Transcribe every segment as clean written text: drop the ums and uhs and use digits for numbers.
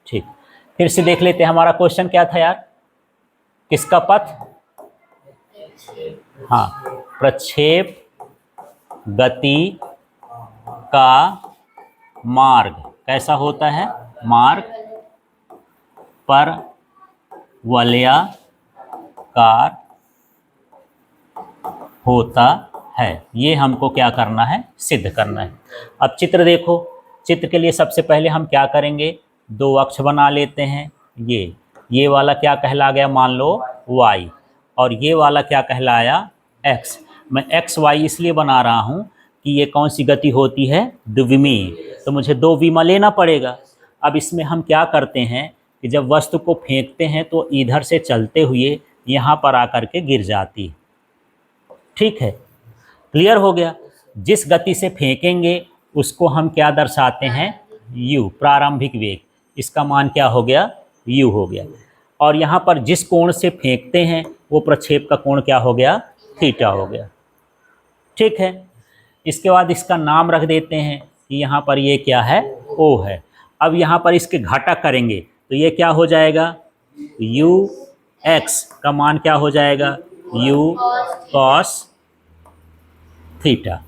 ठीक, फिर से देख लेते हैं हमारा क्वेश्चन क्या था यार। किसका पथ? हाँ, प्रक्षेप गति का मार्ग कैसा होता है? मार्ग पर वलयाकार होता है। ये हमको क्या करना है? सिद्ध करना है। अब चित्र देखो, चित्र के लिए सबसे पहले हम क्या करेंगे? दो अक्ष बना लेते हैं। ये वाला क्या कहला गया? मान लो y, और ये वाला क्या कहलाया? x। मैं x y इसलिए बना रहा हूँ कि ये कौन सी गति होती है? द्विमीय, तो मुझे दो विमा लेना पड़ेगा। अब इसमें हम क्या करते हैं कि जब वस्तु को फेंकते हैं तो इधर से चलते हुए यहाँ पर आकर के गिर जाती है। ठीक है, क्लियर हो गया। जिस गति से फेंकेंगे उसको हम क्या दर्शाते हैं? u, प्रारंभिक वेग। इसका मान क्या हो गया? u हो गया। और यहाँ पर जिस कोण से फेंकते हैं वो प्रक्षेप का कोण क्या हो गया? थीटा हो गया। ठीक है, इसके बाद इसका नाम रख देते हैं कि यहाँ पर ये क्या है? o है। अब यहाँ पर इसके घटक करेंगे तो ये क्या हो जाएगा? u x का मान क्या हो जाएगा? u cos theta.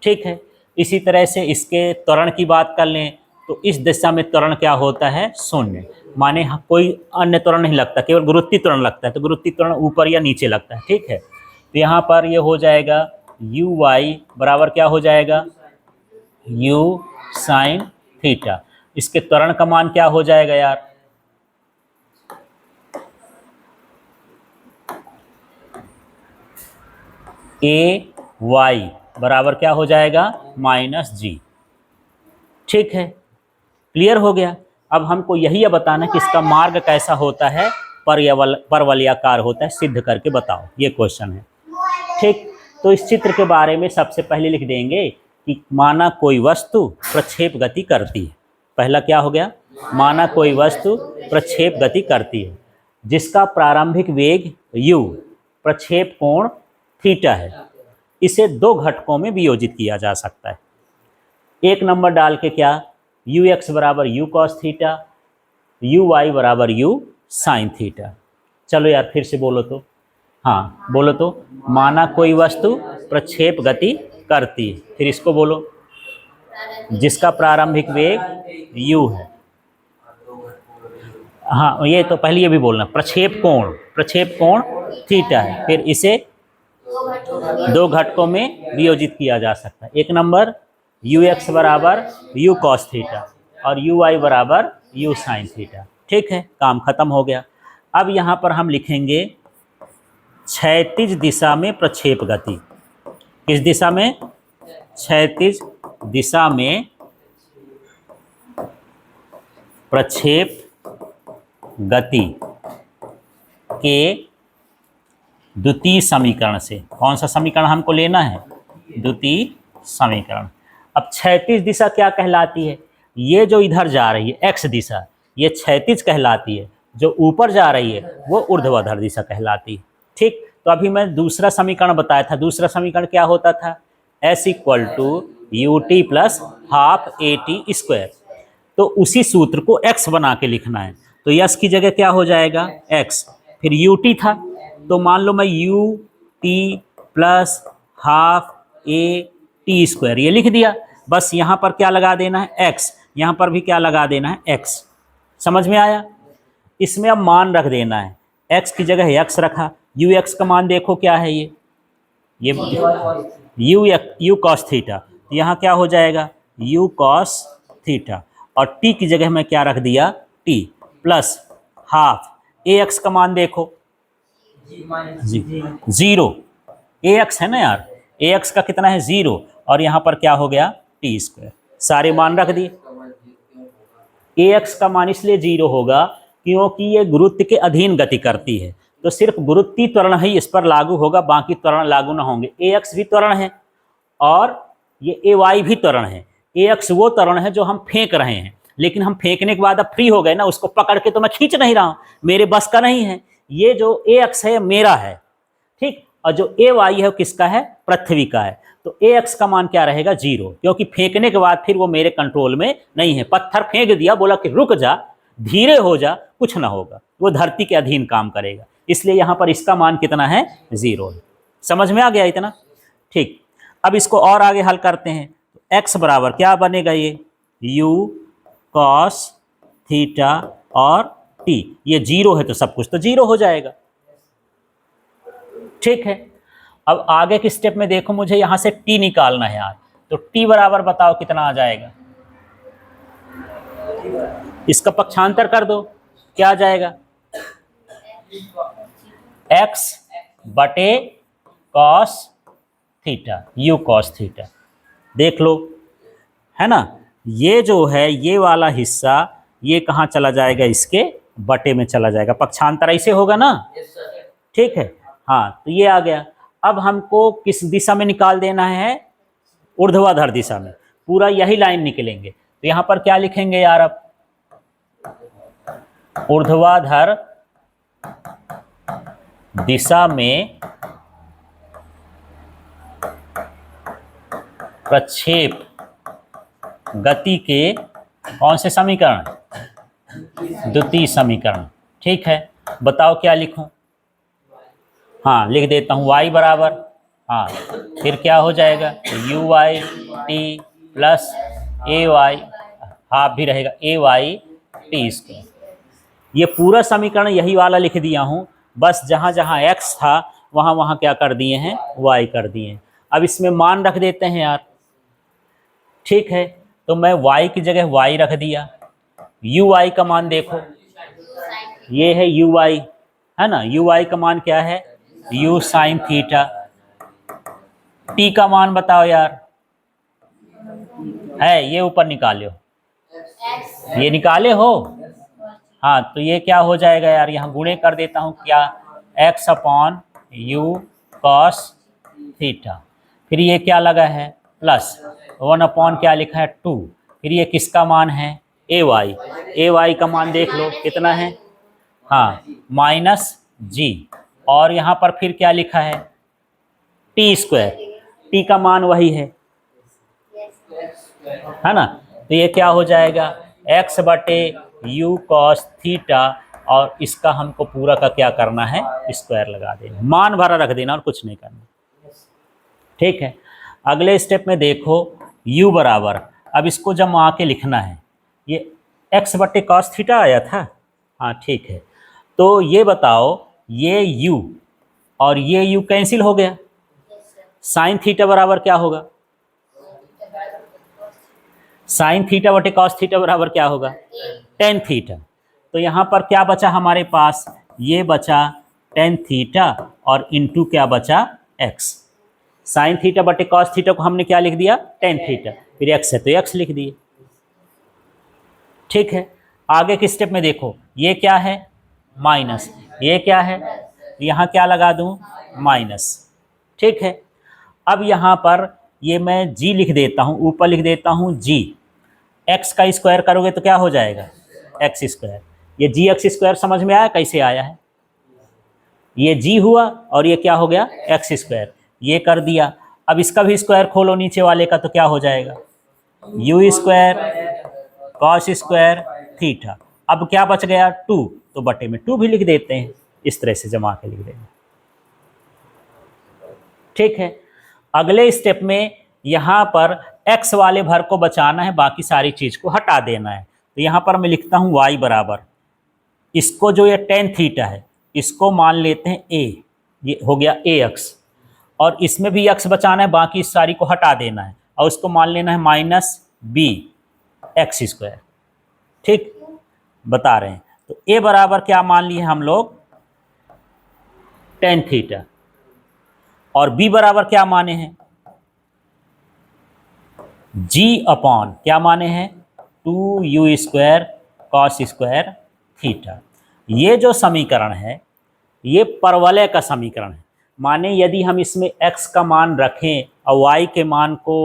ठीक है, इसी तरह से इसके त्वरण की बात कर लें तो इस दिशा में त्वरण क्या होता है? शून्य, माने कोई अन्य त्वरण नहीं लगता, केवल गुरुत्वीय त्वरण लगता है। तो गुरुत्वीय त्वरण ऊपर या नीचे लगता है। ठीक है, तो यहाँ पर ये हो जाएगा u y बराबर क्या हो जाएगा? u sine theta. इसके त्वरण का मान क्या हो जाएगा यार? a y बराबर क्या हो जाएगा? माइनस जी। ठीक है, क्लियर हो गया। अब हमको यही बताना कि इसका मार्ग कैसा होता है? परवलयाकार होता है। सिद्ध करके बताओ, ये क्वेश्चन है। ठीक, तो इस चित्र के बारे में सबसे पहले लिख देंगे कि माना कोई वस्तु प्रक्षेप गति करती है। पहला क्या हो गया? माना कोई वस्तु प्रक्षेप गति करती है जिसका प्रारंभिक वेग u, प्रक्षेप कोण थीटा है। इसे दो घटकों में वियोजित किया जा सकता है। एक नंबर डाल के क्या? ux बराबर u cos थीटा, uy बराबर u साइन थीटा। चलो यार फिर से बोलो तो। हाँ बोलो तो। माना कोई वस्तु प्रक्षेप गति करती है, फिर इसको बोलो, जिसका प्रारंभिक वेग u है। हाँ, ये तो पहले ये भी बोलना, प्रक्षेप कोण थीटा है, फिर इसे दो घटकों में वियोजित किया जा सकता है। एक नंबर ux बराबर u cos थीटा और uy बराबर u साइन थीटा। ठीक है, काम खत्म हो गया। अब यहाँ पर हम लिखेंगे क्षैतिज दिशा में प्रक्षेप गति। किस दिशा में? क्षैतिज दिशा में प्रक्षेप गति के द्वितीय समीकरण से। कौन सा समीकरण हमको लेना है? द्वितीय समीकरण। अब क्षैतिज दिशा क्या कहलाती है? ये जो इधर जा रही है x दिशा, ये क्षैतिज कहलाती है। जो ऊपर जा रही है वो ऊर्ध्वाधर दिशा कहलाती है। ठीक, तो अभी मैं दूसरा समीकरण बताया था। दूसरा समीकरण क्या होता था? s equal to u t plus half a t square. तो उसी सूत्र को x बना के लिखना है। तो यस की जगह क्या हो जाएगा? x, फिर यू टी था तो मान लो मैं you t plus half a t square ये लिख दिया। बस यहाँ पर क्या लगा देना है? x। यहाँ पर भी क्या लगा देना है? x। समझ में आया? इसमें अब मान रख देना है। x की जगह x रखा, ux का मान देखो क्या है? ये u cos थीटा। यहाँ क्या हो जाएगा? u cos theta. और t की जगह में क्या रख दिया? t plus half. ax का मान देखो जी 0। ax है ना यार, ax का कितना है? 0। और यहाँ पर क्या हो गया? T square. सारे मान रख दिए। ax का मान इसलिए 0 होगा क्योंकि ये गुरुत्व के अधीन गति करती है, तो सिर्फ गुरुत्वीय त्वरण ही इस पर लागू होगा, बाकी त्वरण लागू ना होंगे। ax भी त्वरण है और ये ay भी त्वरण है। ax वो त्वरण है जो हम फेंक रहे हैं, लेकिन हम फेंकने के बाद अब फ्री हो गए ना, उसको पकड़ के तो मैं खींच नहीं रहा हूँ, मेरे बस का नहीं है। ये जो ax है मेरा है, ठीक, और जो ay है वो किसका है? पृथ्वी का है। तो ax का मान क्या रहेगा? 0, क्योंकि फेंकने के बाद फिर वो मेरे कंट्रोल में नहीं है। पत्थर फेंक दिया, बोला कि रुक जा, धीरे हो जा, कुछ ना होगा, वो धरती के अधीन काम करेगा। इसलिए यहाँ पर इसका मान कितना है, 0 है। समझ में आ गया इतना? ठीक, अब इसको और आगे हल करते हैं। तो x बराबर क्या बनेगा, ये u cos थीटा और t, ये 0 है तो सब कुछ तो 0 हो जाएगा। ठीक है, अब आगे के स्टेप में देखो, मुझे यहां से t निकालना है यार। तो t बराबर बताओ कितना आ जाएगा, इसका पक्षांतर कर दो, क्या आ जाएगा, x बटे cos theta, u cos theta. देख लो, है ना, ये जो है ये वाला हिस्सा ये कहाँ चला जाएगा, इसके बटे में चला जाएगा, पक्षांतर ऐसे होगा ना। ठीक है, हाँ, तो ये आ गया। अब हमको किस दिशा में निकाल देना है, ऊर्ध्वाधर दिशा में, पूरा यही लाइन निकलेंगे। तो यहाँ पर क्या लिखेंगे यार, अब ऊर्ध्वाधर दिशा में प्रक्षेप गति के कौन से समीकरण, द्वितीय समीकरण। ठीक है, बताओ क्या लिखूं, हाँ लिख देता हूं y बराबर, हाँ फिर क्या हो जाएगा, u y t प्लस ए वाई, हाफ भी रहेगा, ए वाई टी स्क्वायर। ये पूरा समीकरण यही वाला लिख दिया हूँ, बस जहाँ जहाँ x था वहाँ वहाँ क्या कर दिए हैं, y कर दिए हैं। अब इसमें मान रख देते हैं यार। ठीक है, तो मैं y की जगह y रख दिया। यू वाई का मान देखो, ये है यू वाई, है ना, यू वाई का मान क्या है, u साइन थीटा। t का मान बताओ यार, है ये ऊपर निकाले हो, ये निकाले हो, हाँ, तो ये क्या हो जाएगा यार, यहाँ गुणे कर देता हूँ, क्या, x upon you cos theta, फिर ये क्या लगा है, प्लस 1 अपॉन क्या लिखा है, 2, फिर ये किसका मान है, ए वाई का मान देख लो कितना है, हाँ माइनस जी, और यहाँ पर फिर क्या लिखा है, टी स्क्वायर, टी का मान वही है ना। तो ये क्या हो जाएगा, x बटे यू कॉस थीटा, और इसका हमको पूरा का क्या करना है, स्क्वायर लगा देना, मान भरा रख देना और कुछ नहीं करना। ठीक है, अगले स्टेप में देखो, u बराबर, अब इसको जमा के लिखना है, ये x बटे कॉस थीटा आया था, हाँ ठीक है, तो ये बताओ, ये u और ये u कैंसिल हो गया, साइन थीटा बराबर क्या होगा, साइन थीटा बटे कॉस थीटा बराबर क्या होगा, टेन थीटा। तो यहाँ पर क्या बचा हमारे पास, ये बचा टेन थीटा और इनटू क्या बचा, x। साइन थीटा बटे कॉस थीटा को हमने क्या लिख दिया, टेन थीटा, फिर x है तो x लिख दिए। ठीक है, आगे के स्टेप में देखो, ये क्या है, माइनस, ये क्या है, यहाँ क्या लगा दूँ, माइनस। ठीक है, अब यहाँ पर ये मैं g लिख देता हूँ, ऊपर लिख देता हूँ g, x का स्क्वायर करोगे तो क्या हो जाएगा, x स्क्वायर। ये जी एक्स स्क्वायर समझ में आया कैसे आया है, ये g हुआ और ये क्या हो गया, x स्क्वायर, ये कर दिया। अब इसका भी स्क्वायर खोलो नीचे वाले का, तो क्या हो जाएगा, u square cos square theta. अब क्या बच गया, 2, तो बटे में 2 भी लिख देते हैं, इस तरह से जमा के लिख देंगे। ठीक है, अगले स्टेप में यहाँ पर x वाले भर को बचाना है, बाकी सारी चीज़ को हटा देना है। तो यहाँ पर मैं लिखता हूँ y बराबर, इसको जो ये टेन थीटा है इसको मान लेते हैं a, ये हो गया ax, और इसमें भी x बचाना है, बाकी इस सारी को हटा देना है और उसको मान लेना है माइनस b एक्स स्क्वायर। ठीक, बता रहे हैं। तो a बराबर क्या मान लिए हम लोग, टेन थीटा, और b बराबर क्या माने हैं, g अपॉन क्या माने हैं, 2u square cos square theta. ये जो समीकरण है ये परवलय का समीकरण है, माने यदि हम इसमें x का मान रखें और y के मान को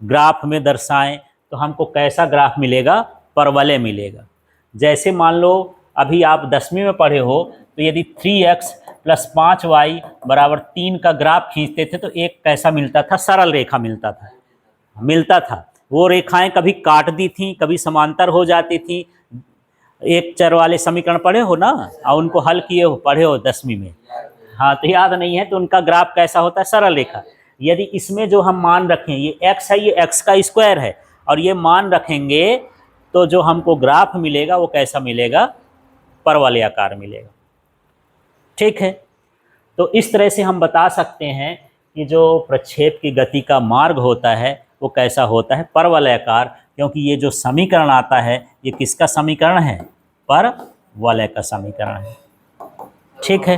ग्राफ में दर्शाएं तो हमको कैसा ग्राफ मिलेगा, परवलय मिलेगा। जैसे मान लो अभी आप 10वीं में पढ़े हो, तो यदि 3x प्लस 5y बराबर 3 का ग्राफ खींचते थे तो एक कैसा मिलता था, सरल रेखा मिलता था। वो रेखाएं कभी काट दी थी, कभी समांतर हो जाती थी, एक चर वाले समीकरण पढ़े हो ना, और उनको हल किए हो, पढ़े हो 10वीं में। हाँ, तो याद नहीं है तो उनका ग्राफ कैसा होता है, सरल रेखा। यदि इसमें जो हम मान रखें, ये x है, ये x का स्क्वायर है, और ये मान रखेंगे तो जो हमको ग्राफ मिलेगा वो कैसा मिलेगा, परवलय आकार मिलेगा। ठीक है, तो इस तरह से हम बता सकते हैं कि जो प्रक्षेप की गति का मार्ग होता है वो कैसा होता है, परवलयाकार। क्योंकि ये जो समीकरण आता है ये किसका समीकरण है, परवलय का समीकरण है। ठीक है।